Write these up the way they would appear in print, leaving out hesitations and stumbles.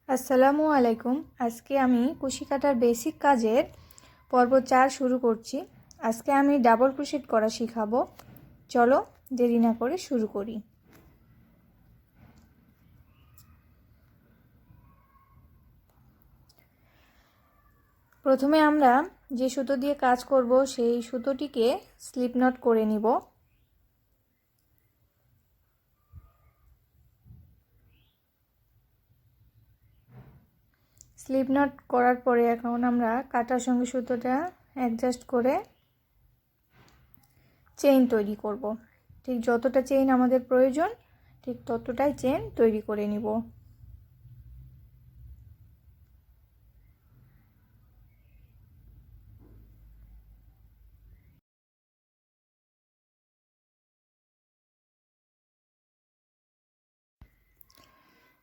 আসসালামু আলাইকুম। আজকে আমি কুশি কাটার বেসিক কাজের পর্ব 4 শুরু করছি। আজকে আমি ডাবল ক্রোশেট করা শেখাবো। চলো দেরি না করে শুরু করি। প্রথমে আমরা যে সুতো দিয়ে কাজ করব সেই সুতোটিকে স্লিপ নট করে নিব। স্লিপ নট করার পরে এখন আমরা কাটার সঙ্গে সুতোটা অ্যাডজাস্ট করে চেইন তৈরি করব। ঠিক যতটা চেইন আমাদের প্রয়োজন ঠিক ততটাই চেইন তৈরি করে নিব।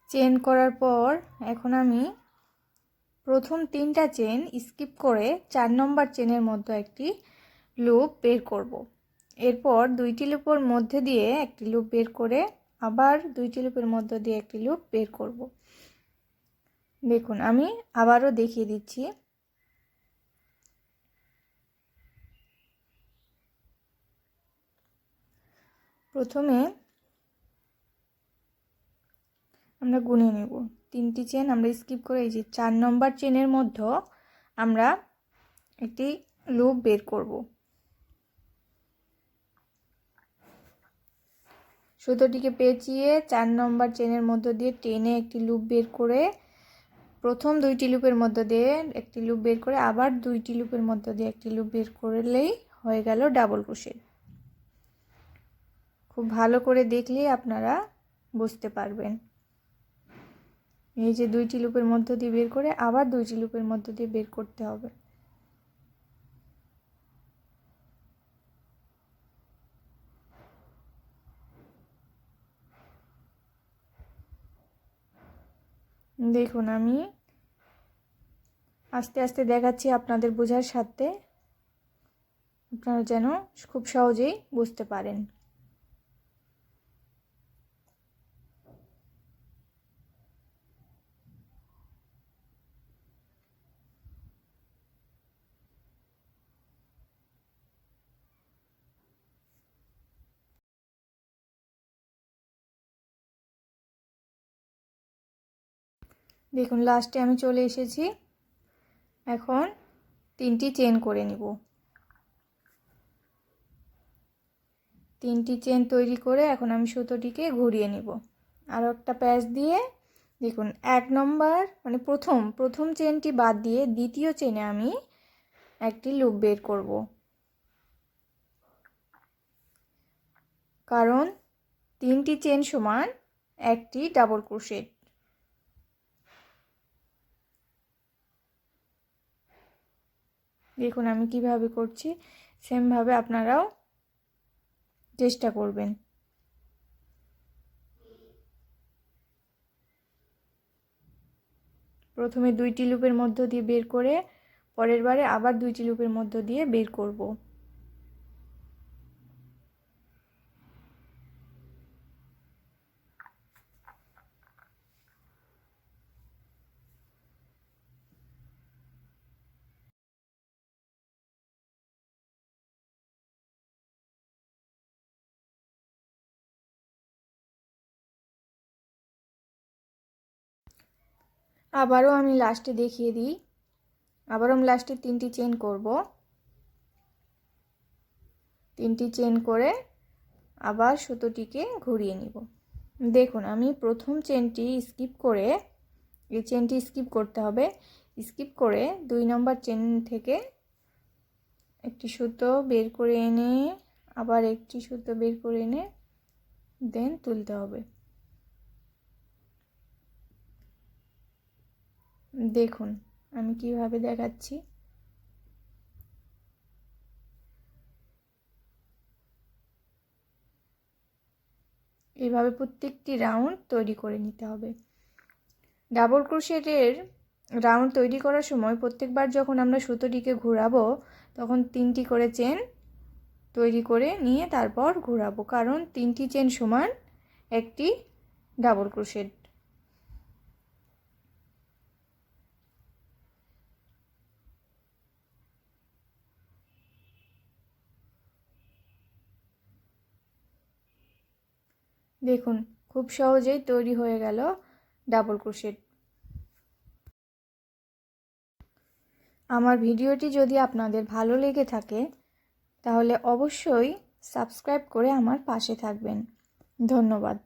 চেইন করার পর এখন আমি প্রথম 3টা চেইন স্কিপ করে 4 নম্বর চেনের মধ্যে একটি লুপ বের করব। এরপর 2টি লুপের মধ্যে দিয়ে একটি লুপ বের করে আবার 2টি লুপের মধ্যে দিয়ে একটি লুপ বের করব। দেখুন আমি আবারও দেখিয়ে দিচ্ছি। প্রথমে আমরা গুনে নেব 3টি চেন আমরা স্কিপ করে এই যে 4 নম্বর চেনের মধ্যে আমরা একটি লুপ বের করব। সুতোটিকে পেঁচিয়ে 4 নম্বর চেনের মধ্য দিয়ে টেনে একটি লুপ বের করে প্রথম 2টি লুপের মধ্য দিয়ে একটি লুপ বের করে আবার 2টি লুপের মধ্য দিয়ে একটি লুপ বের করলেই হয়ে গেল ডাবল ক্রোশেট। খুব ভালো করে দেখলেই আপনারা বুঝতে পারবেন। এই যে 2টি লুপের মধ্য দিয়ে বের করে আবার 2টি লুপের মধ্য দিয়ে বের করতে হবে। দেখুন আমি আস্তে আস্তে দেখাচ্ছি আপনাদের বোঝার সাথে, আপনারা যেন খুব সহজেই বুঝতে পারেন। দেখুন লাস্টে আমি চলে এসেছি। এখন 3টি চেন করে নিব। 3টি চেন তৈরি করে এখন আমি সুতোটিকে ঘুরিয়ে নিব। আর একটা প্যাচ দিয়ে দেখুন 1 নম্বর মানে প্রথম চেনটি বাদ দিয়ে দ্বিতীয় চেনে আমি একটি লুপ বের করব, কারণ 3টি চেন সমান একটি ডাবল ক্রোশেট। দেখুন আমি কিভাবে করছি, সেমভাবে আপনারাও চেষ্টা করবেন। প্রথমে 2টি লুপের মধ্য দিয়ে বের করে পরের বারে আবার 2টি লুপের মধ্য দিয়ে বের করব। আবারও আমি লাস্টে দেখিয়ে দিই। আবারও আমি লাস্টে 3টি চেন করব। 3টি চেন করে আবার সুতোটিকে ঘুরিয়ে নিব। দেখুন আমি প্রথম চেনটি স্কিপ করে এই চেনটি স্কিপ করতে হবে। স্কিপ করে 2 নম্বর চেন থেকে একটি সুতো বের করে এনে আবার একটি সুতো বের করে এনে দেন তুলতে হবে। দেখুন আমি কিভাবে দেখাচ্ছি। এইভাবে প্রত্যেকটি রাউন্ড তৈরি করে নিতে হবে। ডাবল ক্রোশেটের রাউন্ড তৈরি করার সময় প্রত্যেকবার যখন আমরা সুতোটিকে ঘোরাবো তখন 3টি করে চেন তৈরি করে নিয়ে তারপর ঘোরাবো, কারণ 3টি চেন সমান একটি ডাবল ক্রোশেট। দেখুন খুব সহজেই তৈরি হয়ে গেল ডাবল ক্রোশেট। আমার ভিডিওটি যদি আপনাদের ভালো লেগে থাকে তাহলে অবশ্যই সাবস্ক্রাইব করে আমার পাশে থাকবেন। ধন্যবাদ।